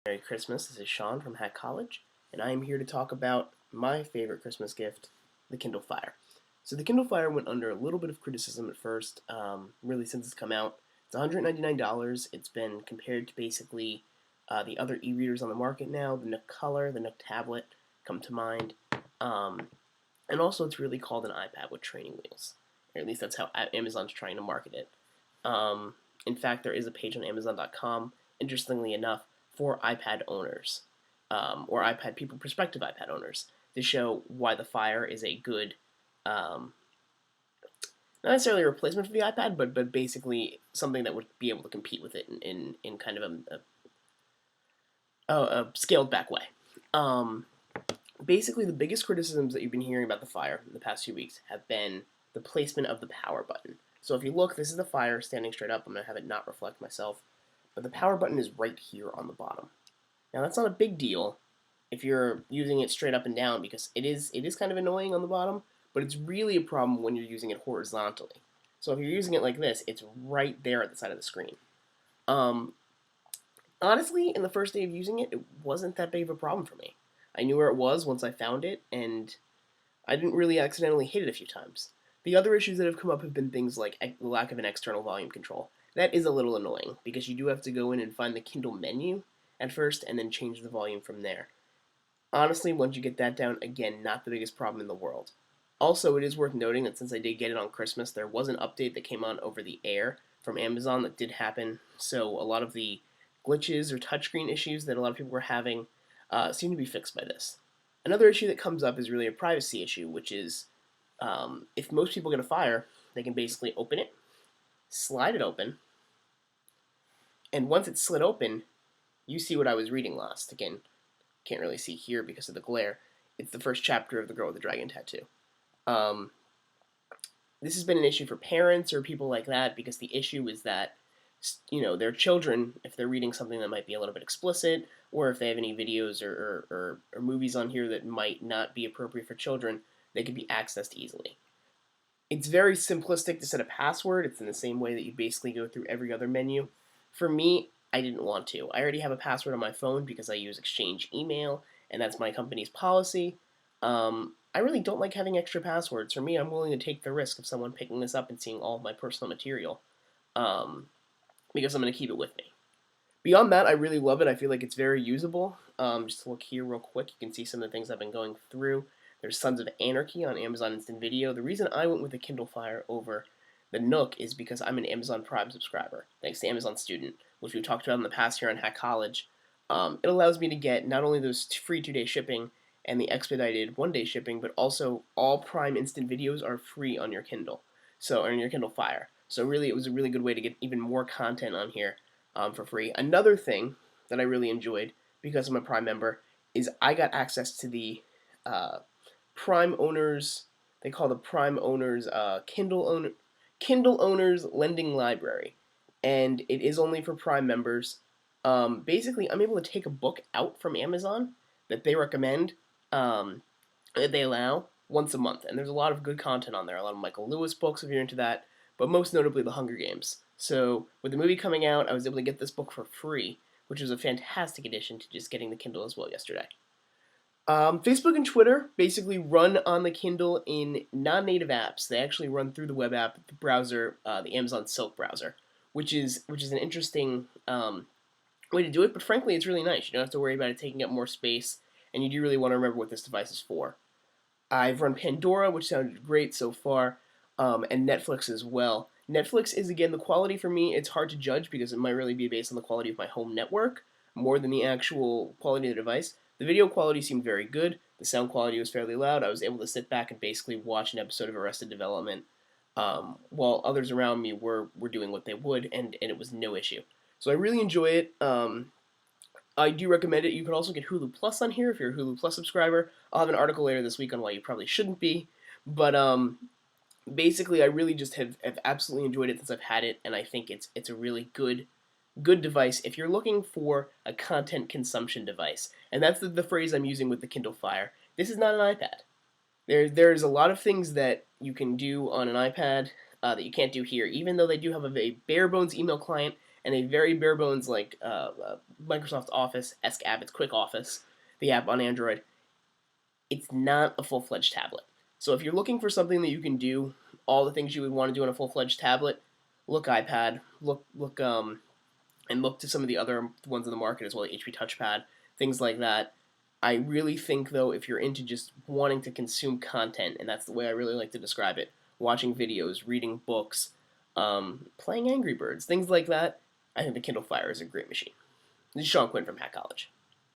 Merry Christmas. This is Sean from HackCollege, and I am here to talk about my favorite Christmas gift, the Kindle Fire. So the Kindle Fire went under a little bit of criticism at first, really since it's come out. It's $199. It's been compared to basically the other e-readers on the market now. The Nook Color, the Nook Tablet come to mind. And also it's really called an iPad with training wheels. Or at least that's how Amazon's trying to market it. In fact, there is a page on Amazon.com, interestingly enough, for iPad owners, or iPad people, prospective iPad owners, to show why the Fire is a good, not necessarily a replacement for the iPad, but basically something that would be able to compete with it in kind of a scaled back way. Basically, the biggest criticisms that you've been hearing about the Fire in the past few weeks have been the placement of the power button. So if you look, this is the Fire standing straight up. I'm going to have it not reflect myself. But the power button is right here on the bottom. Now that's not a big deal if you're using it straight up and down, because it is kind of annoying on the bottom, but it's really a problem when you're using it horizontally. So if you're using it like this, it's right there at the side of the screen. Honestly, in the first day of using it, it wasn't that big of a problem for me. I knew where it was once I found it, and I didn't really accidentally hit it a few times. The other issues that have come up have been things like the lack of an external volume control. That is a little annoying, because you do have to go in and find the Kindle menu at first, and then change the volume from there. Honestly, once you get that down, again, not the biggest problem in the world. Also, it is worth noting that since I did get it on Christmas, there was an update that came on over the air from Amazon that did happen, so a lot of the glitches or touchscreen issues that a lot of people were having seem to be fixed by this. Another issue that comes up is really a privacy issue, which is if most people get a Fire, they can basically open it, slide it open, and once it's slid open, you see what I was reading last. Again, can't really see here because of the glare. It's the first chapter of The Girl with the Dragon Tattoo. This has been an issue for parents or people like that, because the issue is that, their children, if they're reading something that might be a little bit explicit, or if they have any videos or movies on here that might not be appropriate for children, they can be accessed easily. It's very simplistic to set a password. It's in the same way that you basically go through every other menu. For me, I didn't want to. I already have a password on my phone because I use Exchange email, and that's my company's policy. I really don't like having extra passwords. For me, I'm willing to take the risk of someone picking this up and seeing all of my personal material, because I'm going to keep it with me. Beyond that, I really love it. I feel like it's very usable. Just to look here real quick, you can see some of the things I've been going through. There's Sons of Anarchy on Amazon Instant Video. The reason I went with the Kindle Fire over the Nook is because I'm an Amazon Prime subscriber, thanks to Amazon Student, which we've talked about in the past here on HackCollege. It allows me to get not only those free 2-day shipping and the expedited 1-day shipping, but also all Prime Instant Videos are free on your Kindle, on your Kindle Fire. So really, it was a really good way to get even more content on here for free. Another thing that I really enjoyed, because I'm a Prime member, is I got access to the Prime owners. They call the Prime owners Kindle owners lending library, and it is only for Prime members. Basically, I'm able to take a book out from Amazon that they recommend, that they allow, once a month, and there's a lot of good content on there. A lot of Michael Lewis books if you're into that, but most notably The Hunger Games. So with the movie coming out, I was able to get this book for free, which was a fantastic addition to just getting the Kindle as well yesterday. Facebook and Twitter basically run on the Kindle in non-native apps. They actually run through the web app, the browser, the Amazon Silk browser, which is an interesting way to do it. But frankly, it's really nice. You don't have to worry about it taking up more space, and you do really want to remember what this device is for. I've run Pandora, which sounded great so far, and Netflix as well. Netflix is, again, the quality for me, it's hard to judge because it might really be based on the quality of my home network more than the actual quality of the device. The video quality seemed very good. The sound quality was fairly loud. I was able to sit back and basically watch an episode of Arrested Development while others around me were doing what they would, and it was no issue. So I really enjoy it. I do recommend it. You can also get Hulu Plus on here if you're a Hulu Plus subscriber. I'll have an article later this week on why you probably shouldn't be. But basically, I really just have absolutely enjoyed it since I've had it, and I think it's a really good device if you're looking for a content consumption device. And that's the phrase I'm using with the Kindle Fire. This is not an iPad. There's a lot of things that you can do on an iPad that you can't do here, even though they do have a bare bones email client and a very bare bones like Microsoft Office-esque app. It's Quick Office, the app on Android. It's not a full-fledged tablet. So if you're looking for something that you can do all the things you would want to do on a full-fledged tablet, look iPad, and look to some of the other ones in the market as well, like HP Touchpad, things like that. I really think, though, if you're into just wanting to consume content, and that's the way I really like to describe it, watching videos, reading books, playing Angry Birds, things like that, I think the Kindle Fire is a great machine. This is Sean Quinn from Hack College.